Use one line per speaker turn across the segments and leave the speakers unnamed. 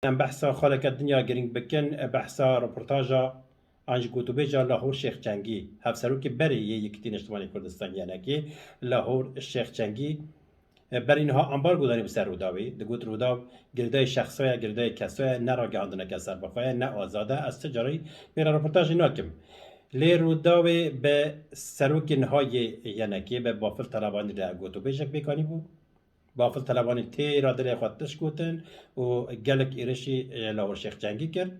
ام بحثا خالق الدنيا گرینگ بکن بحثا رپورتاجا آنج گوتوبیجا لاهور شیخ جنگی هفسروکی بری یکتین اجتماعی کردستان یعنی که لاهور شیخ جنگی بر اینها امبارگو داریم سر روداوی دگوت روداو گردای شخصای گردای کسای نه را گهاندنه کسر بخواه نه آزاده از تجاری میرا رپورتاج ناکم لی روداوی به سروک نهای یعنی که به بافل طلبانی را گوتوبیجک بکنی بود بافل طلبانی تی را دل خود تشکوتن و گلک ایرشی لاهور شیخ جنگی کرد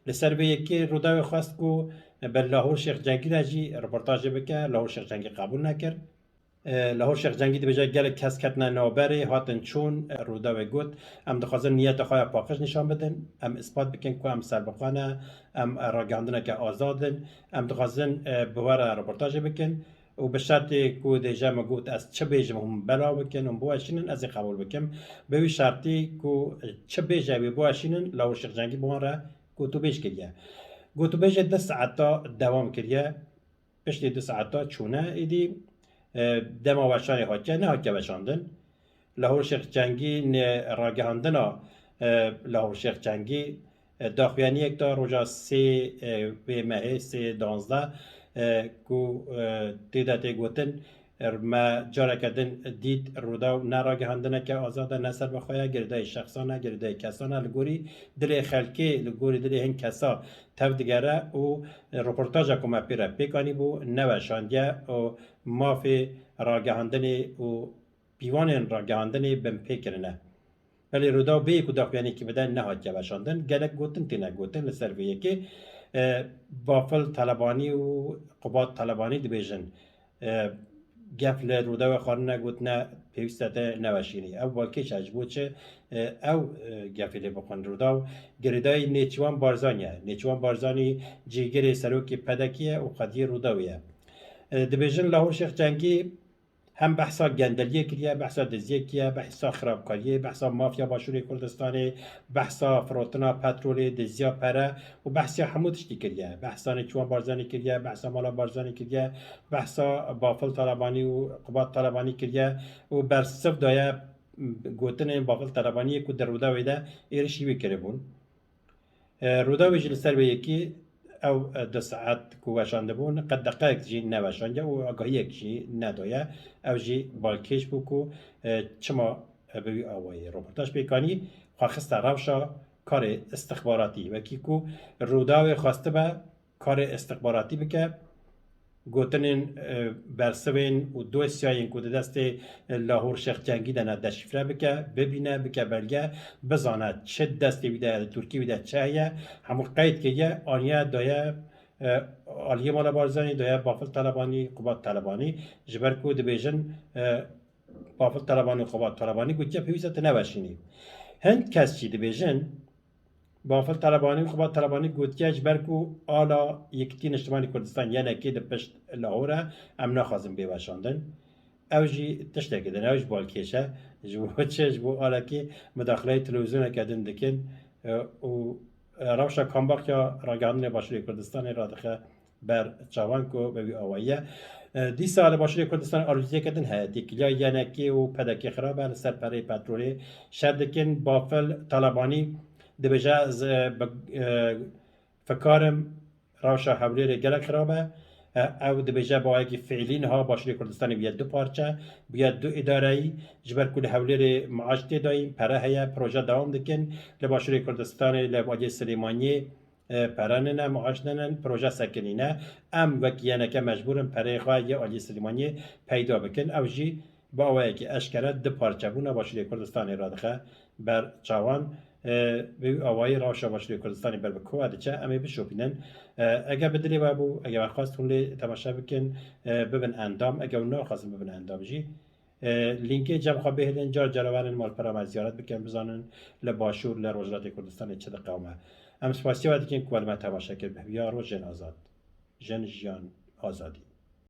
لسر به یکی روداوی خواست کو به لاهور شیخ جنگی راجی رپورتاج بکه لاهور شیخ جنگی قبول نکرد لاهور شیخ جنگی به جای گلک کس کتنا نابری هاتن چون روداوی گوت ام دخوازن نیت خواه پاکش نشان بدن ام اثبات بکن که ام سربخانه ام راگاندنه که آزادن ام دخوازن بوار رپورتاج بکن و به شرطی که دیجا مگوت از چه بیجم هم بلا بکنم بواشینن از قبول بکم به وی شرطی که چه بیجا بی بواشینن لاهور شیخ جنگی بوان را گوتو بیج کریه گوتو بیج 10 ساعتا دوام کریه پشتی 2 ساعتا چونه ایدی دما وشانی حاکه نه حاکه وشاندن لاهور شیخ جنگی راگهاندنا لاهور شیخ جنگی داخویانی یک تا روژا 3 به ماه 3 12 کو تیدا تی گوتن ما جاره کردن دید رودا نراگه هندنه که آزاده نصر بخواه گرده شخصانه گرده کسانه لگوری دل خلکی لگوری دل هن کسا تف دگره و رپورتاجه کما پیره پیکانی بو نوشاندیه و مافی راگه هندنه و پیوان راگه هندنه بم پیکرنه ولی رودا بی کو داخویانی که بدن نهاد که وشاندن گلک گوتن تینه گوتن لسر ویه که بافل طلبانی و قباد طلبانی دبیجن گفل رودا و خارنه گوتنه پیوستته نوشینی او بالکش عجبود چه او گفلی بخون رودا و گردای نیچوان بارزانیه نیچوان بارزانی جیگری سروکی پدکیه و قدی روداویه دبیجن لاهور شیخ جنگی هم بحثا گندلیه کریه بحثا دزیه کریه بحثا خرابکاریه بحثا مافیا باشوری کردستانی بحثا فروتنا پترولی دزیا پره و بحثا همو تشتی کریه بحثا نیچوان بارزانی کریه بحثا مالا بارزانی کریه بحثا بافل طالبانی و قباد طالبانی کریه و برصف دایه گوتن بافل طالبانی که در رودا ویده ایرشی وی کربون رودا وی جلسر به یکی او 2 ساعت کو وشانده بون قد دقیق جی نوشانده و آگاهی جی ندایه او جی بالکش بو کو چما بوی آوای رپورتاج بیکانی خواست روشا کار استخباراتی و کی کو روداوی خواسته به کار استخباراتی بکه گوتنین برسوین و دو سیاین کو دست لاهور شیخ جنگی دنه دشفره بکه ببینه بکه بلگه بزانه چه دستی بیده ترکی بیده چه هیه همو قید که یه آنیه دایه آلیه مالا بارزانی دایه بافل طلبانی قباد طلبانی جبر کو دبیجن بافل طلبانی قباد طلبانی گوتیه پیویزت نوشینی هند کس چی دبیجن بافل طلبانی و قباد طلبانی گوتیه جبرکو آلا یکتین اجتماعی کردستان یعنی که ده پشت لاهوره ام نخوازم بیوشاندن او جی تشته کدن او جی بالکیشه جبو چه جبو آلا که مداخله تلویزیون کدن دکن و روشا کامباک یا راگاندن باشوری کردستان را دخه بر چاوان کو بوی آوائیه دی سال باشوری کردستان آلوزیه کدن هدی کلیا یعنی که و پدکی خرابه سرپره پترولی شردکن بافل طلبانی دبیجه از فکرم روشا حولی گلک خرابه او دبیجه با اگه فعلین ها باشوری کردستانی بیاد 2 پارچه بیاد 2 اداره‌ای جبر کل حولی معاش دایم پره هیا پروژه دوام دکن لباشوری کردستانی لباجی سلیمانی پرانه معاش دنن پروژه سکنینه ام وکیانه که مجبورن پره خواه یه آجی سلیمانی پیدا بکن او جی با اوه که اشکره 2 پارچه بونه باشوری کردستانی را دخه بر چاوان به آوای راشا باشوری کردستانی بر بکو ادچه امی بشوپینن اگه بدلی بابو اگه خواست هنلی تماشا بکن ببین اندام اگه اونا خواستن ببین اندام جی لینک جمع خواه بهلن جار جراورن مال پرام زیارت بکن بزانن لباشور لروجلات کردستان چه دقیقه ام سپاسی وقتی که کلمه تماشا کرد به بیار و جن آزاد جن جیان آزادی